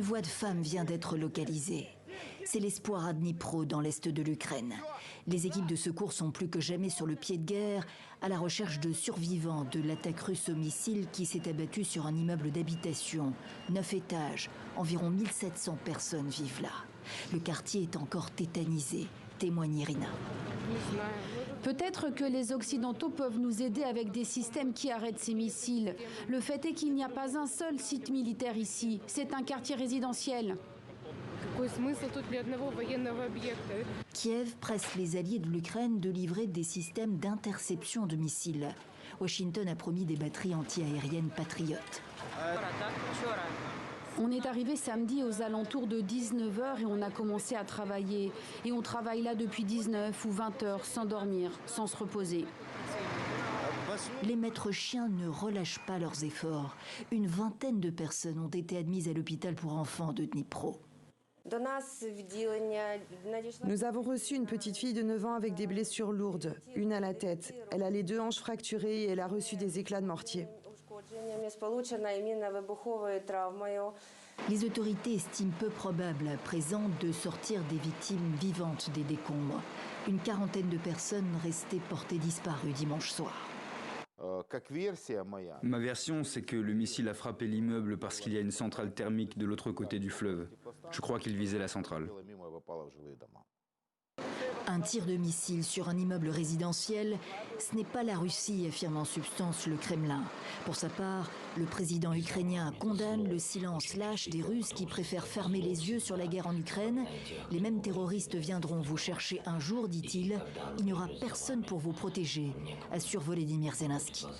voix de femme vient d'être localisée. C'est l'espoir à Dnipro, dans l'est de l'Ukraine. Les équipes de secours sont plus que jamais sur le pied de guerre, à la recherche de survivants de l'attaque russe au missile qui s'est abattue sur un immeuble d'habitation. 9 étages, environ 1700 personnes vivent là. Le quartier est encore tétanisé, témoigne Irina. Peut-être que les Occidentaux peuvent nous aider avec des systèmes qui arrêtent ces missiles. Le fait est qu'il n'y a pas un seul site militaire ici. C'est un quartier résidentiel. Kiev presse les alliés de l'Ukraine de livrer des systèmes d'interception de missiles. Washington a promis des batteries anti-aériennes patriotes. On est arrivé samedi aux alentours de 19h et on a commencé à travailler. Et on travaille là depuis 19 ou 20 heures sans dormir, sans se reposer. Les maîtres chiens ne relâchent pas leurs efforts. Une vingtaine de personnes ont été admises à l'hôpital pour enfants de Dnipro. Nous avons reçu une petite fille de 9 ans avec des blessures lourdes, une à la tête. Elle a les 2 hanches fracturées et elle a reçu des éclats de mortier. Les autorités estiment peu probable à présent de sortir des victimes vivantes des décombres. Une quarantaine de personnes restées portées disparues dimanche soir. Ma version, c'est que le missile a frappé l'immeuble parce qu'il y a une centrale thermique de l'autre côté du fleuve. Je crois qu'il visait la centrale. Un tir de missile sur un immeuble résidentiel, ce n'est pas la Russie, affirme en substance le Kremlin. Pour sa part, le président ukrainien condamne le silence lâche des Russes qui préfèrent fermer les yeux sur la guerre en Ukraine. Les mêmes terroristes viendront vous chercher un jour, dit-il. Il n'y aura personne pour vous protéger, assure Volodymyr Zelensky.